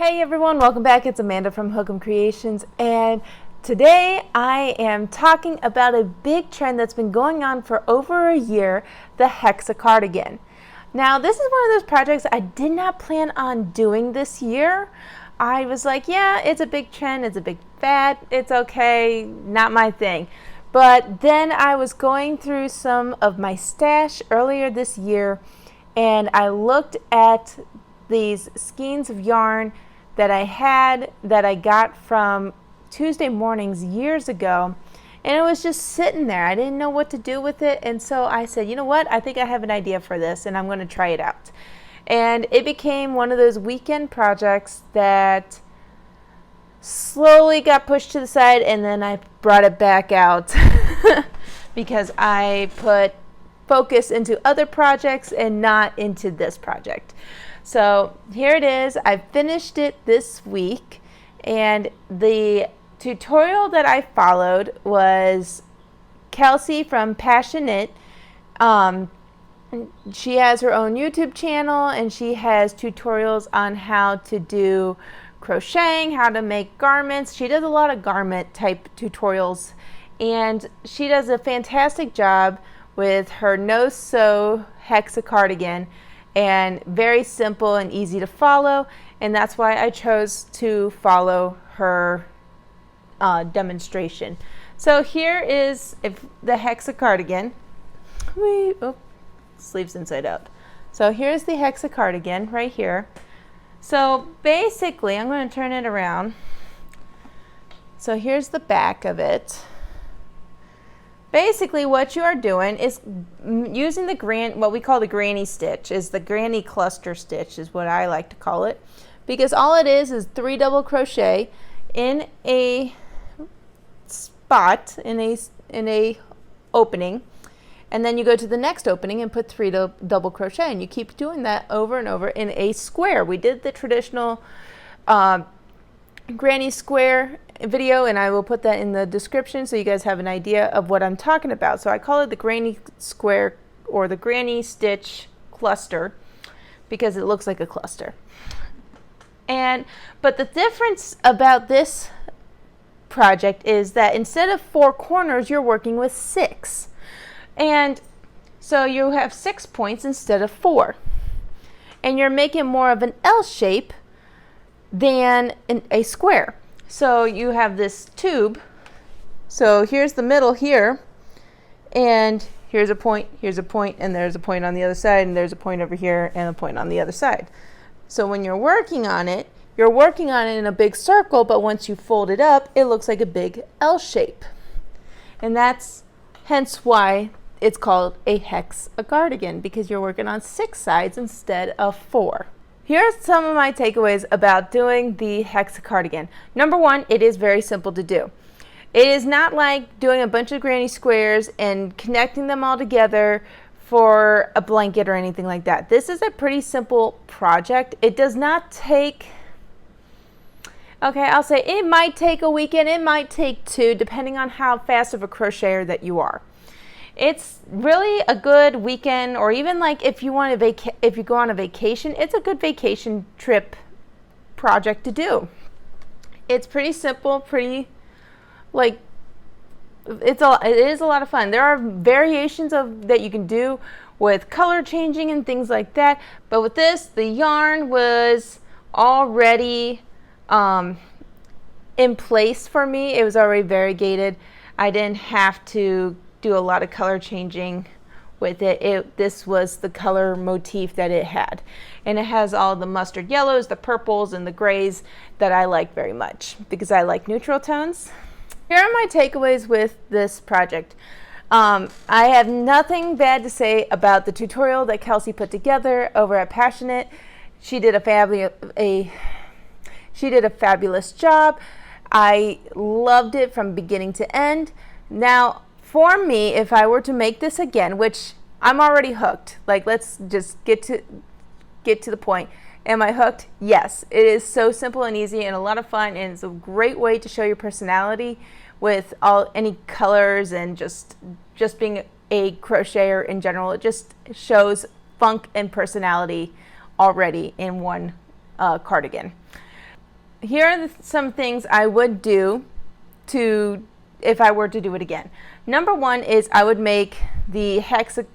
Hey everyone, welcome back. It's Amanda from Hookemcreations, and today I am talking about a big trend that's been going on for over a year, the hexa-cardigan. Now this is one of those projects I did not plan on doing this year. I was like, yeah, it's a big trend, it's a big fad, it's okay, not my thing. But then I was going through some of my stash earlier this year and I looked at these skeins of yarn that I had that I got from Tuesday Mornings years ago, and it was just sitting there. I didn't know what to do with it, and so I said, you know what, I think I have an idea for this and I'm going to try it out. And it became one of those weekend projects that slowly got pushed to the side, and then I brought it back out because I put focus into other projects and not into this project. So here it is. I finished it this week, and the tutorial that I followed was Kelsey from Passionate. She has her own YouTube channel and she has tutorials on how to do crocheting, how to make garments. She does a lot of garment type tutorials, and she does a fantastic job with her no-sew hexa-cardigan, and very simple and easy to follow, and that's why I chose to follow her demonstration. So here is the hexa-cardigan. Sleeves inside out. So here's the hexa-cardigan right here. So basically, I'm going to turn it around. So here's the back of it. Basically, what you are doing is using what we call the granny stitch, is the granny cluster stitch is what I like to call it, because all it is 3 double crochet in a spot, in a opening, and then you go to the next opening and put 3 double crochet, and you keep doing that over and over in a square. We did the traditional granny square video, and I will put that in the description so you guys have an idea of what I'm talking about. So I call it the granny square or the granny stitch cluster because it looks like a cluster. But the difference about this project is that instead of 4 corners, you're working with 6. And so you have 6 points instead of 4. And you're making more of an L shape than a square. So you have this tube. So here's the middle here, and here's a point, and there's a point on the other side, and there's a point over here, and a point on the other side. So when you're working on it, you're working on it in a big circle, but once you fold it up, it looks like a big L shape. And that's hence why it's called a hexa-cardigan, because you're working on 6 sides instead of 4. Here are some of my takeaways about doing the hexa-cardigan. Number 1, it is very simple to do. It is not like doing a bunch of granny squares and connecting them all together for a blanket or anything like that. This is a pretty simple project. It does not take, okay, I'll say it might take a weekend, it might take 2, depending on how fast of a crocheter that you are. It's really a good weekend, or even like if you want to if you go on a vacation, it's a good vacation trip project to do. It's pretty simple, pretty like it is a lot of fun. There are variations that you can do with color changing and things like that, but with this, the yarn was already in place for me. It was already variegated. I didn't have to do a lot of color changing with it. This was the color motif that it had, and it has all the mustard yellows, the purples, and the grays that I like very much because I like neutral tones. Here are my takeaways with this project. I have nothing bad to say about the tutorial that Kelsey put together over at Passionate. She did a fabulous job. I loved it from beginning to end. Now, for me, if I were to make this again, which I'm already hooked, like let's just get to the point. Am I hooked? Yes. It is so simple and easy and a lot of fun, and it's a great way to show your personality with any colors and just being a crocheter in general. It just shows funk and personality already in one cardigan. here are some things I would do if I were to do it again. Number one is I would make the hexagon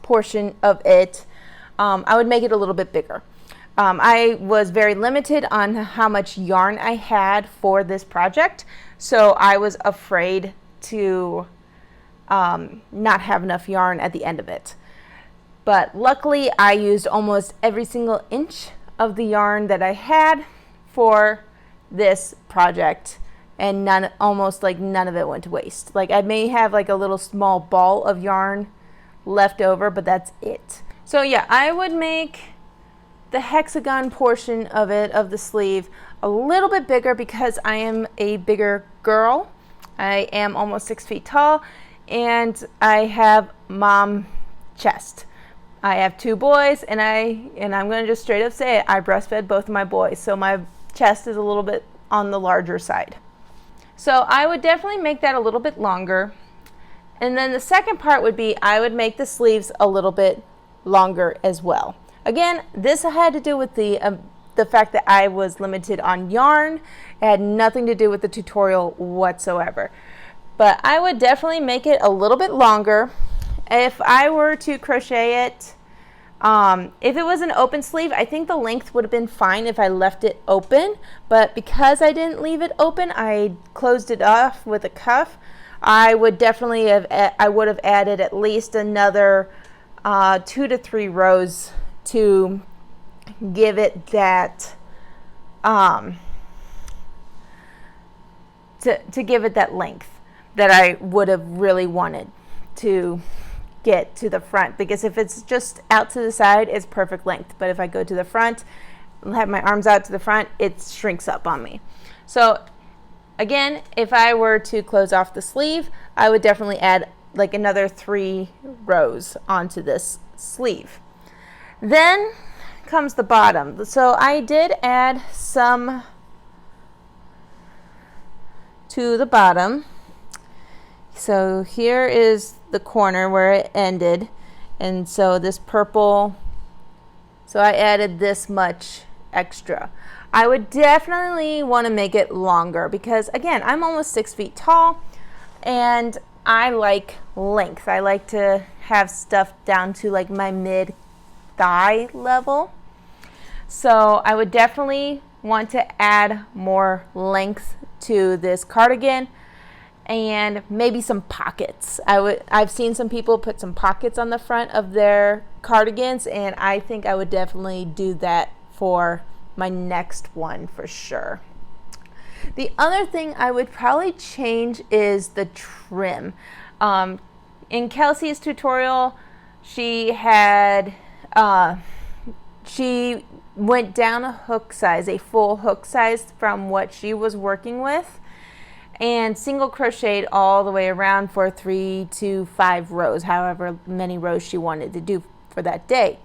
portion of it, I would make it a little bit bigger. I was very limited on how much yarn I had for this project, so I was afraid to not have enough yarn at the end of it. But luckily I used almost every single inch of the yarn that I had for this project, and almost like none of it went to waste. Like I may have like a little small ball of yarn left over, but that's it. So yeah, I would make the hexagon portion of it, of the sleeve, a little bit bigger because I am a bigger girl. I am almost 6 feet tall, and I have mom chest. I have 2 boys, and I'm going to just straight up say it, I breastfed both of my boys, so my chest is a little bit on the larger side. So I would definitely make that a little bit longer. And then the second part would be I would make the sleeves a little bit longer as well. Again, this had to do with the fact that I was limited on yarn. It had nothing to do with the tutorial whatsoever. But I would definitely make it a little bit longer. If I were to crochet it, if it was an open sleeve, I think the length would have been fine if I left it open, but because I didn't leave it open, I closed it off with a cuff. I would definitely have added at least another 2 to 3 rows to give it that to give it that length that I would have really wanted to get to the front, because if it's just out to the side, it's perfect length, but if I go to the front and have my arms out to the front, it shrinks up on me. So again, if I were to close off the sleeve, I would definitely add like another 3 rows onto this sleeve. Then comes the bottom. So I did add some to the bottom. So here is the corner where it ended, and so this purple, so I added this much extra. I would definitely want to make it longer because again, I'm almost 6 feet tall and I like length. I like to have stuff down to like my mid thigh level. So I would definitely want to add more length to this cardigan, and maybe some pockets. I've seen some people put some pockets on the front of their cardigans, and I think I would definitely do that for my next one for sure. The other thing I would probably change is the trim. In Kelsey's tutorial, she went down a hook size, a full hook size from what she was working with, and single crocheted all the way around for 3 to 5 rows, however many rows she wanted to do for that day.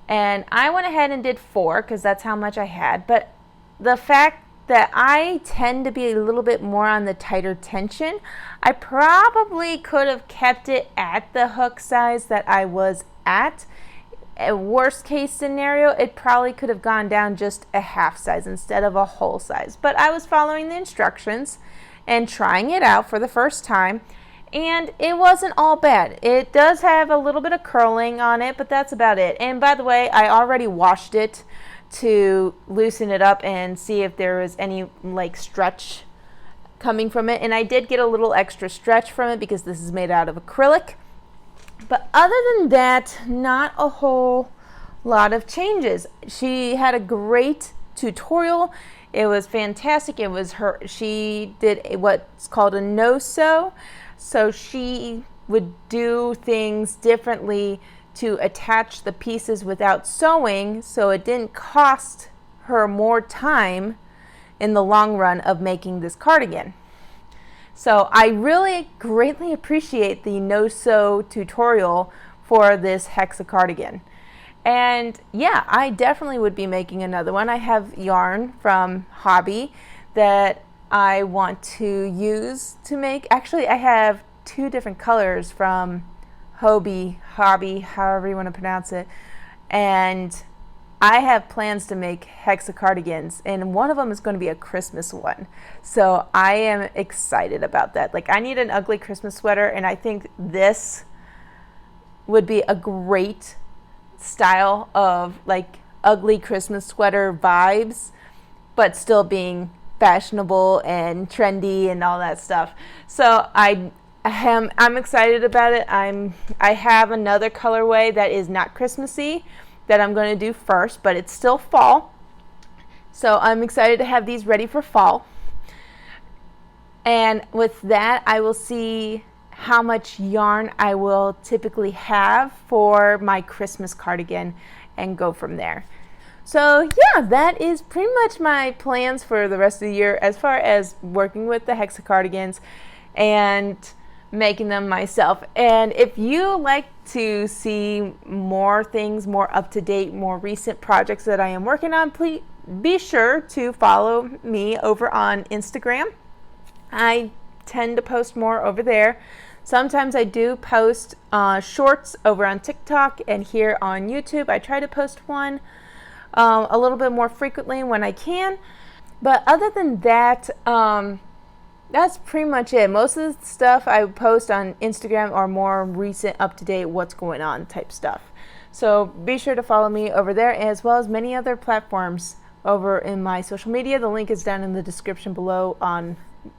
And I went ahead and did 4 because that's how much I had. But the fact that I tend to be a little bit more on the tighter tension, I probably could have kept it at the hook size that I was at. A worst case scenario, it probably could have gone down just a half size instead of a whole size. But I was following the instructions and trying it out for the first time, and it wasn't all bad. It does have a little bit of curling on it, but that's about it. And by the way, I already washed it to loosen it up and see if there was any like stretch coming from it, and I did get a little extra stretch from it because this is made out of acrylic. But other than that, not a whole lot of changes. She had a great tutorial. It was fantastic. It was she did what's called a no-sew. So she would do things differently to attach the pieces without sewing, so it didn't cost her more time in the long run of making this cardigan. So I really greatly appreciate the no-sew tutorial for this hexa-cardigan. And yeah, I definitely would be making another one. I have yarn from Hobby that I want to use to make. Actually, I have 2 different colors from Hobby, however you want to pronounce it. And I have plans to make hexa-cardigans, and one of them is going to be a Christmas one. So I am excited about that. Like, I need an ugly Christmas sweater, and I think this would be a great style of like ugly Christmas sweater vibes, but still being fashionable and trendy and all that stuff. So I'm excited about it. I have another colorway that is not Christmassy that I'm going to do first, but it's still fall. So I'm excited to have these ready for fall. And with that, I will see how much yarn I will typically have for my Christmas cardigan and go from there. So yeah, that is pretty much my plans for the rest of the year as far as working with the hexa-cardigans and making them myself. And if you like to see more things, more up-to-date, more recent projects that I am working on, please be sure to follow me over on Instagram. I tend to post more over there. Sometimes I do post shorts over on TikTok, and here on YouTube I try to post one a little bit more frequently when I can. But other than that, that's pretty much it. Most of the stuff I post on Instagram are more recent, up-to-date, what's going on type stuff. So be sure to follow me over there, as well as many other platforms over in my social media. The link is down in the description below on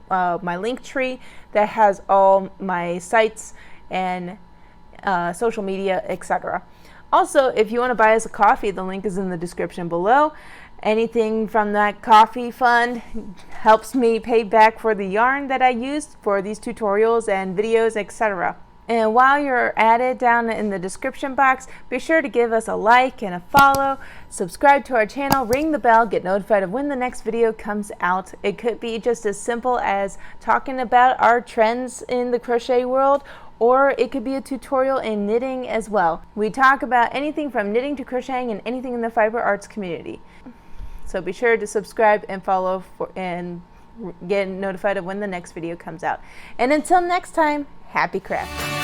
my Linktree that has all my sites and social media, etc. Also, if you want to buy us a coffee, the link is in the description below. Anything from that coffee fund helps me pay back for the yarn that I used for these tutorials and videos, etc. And while you're at it, down in the description box, be sure to give us a like and a follow, subscribe to our channel, ring the bell, get notified of when the next video comes out. It could be just as simple as talking about our trends in the crochet world, or it could be a tutorial in knitting as well. We talk about anything from knitting to crocheting and anything in the fiber arts community. So be sure to subscribe and follow and get notified of when the next video comes out. And until next time, happy crafting.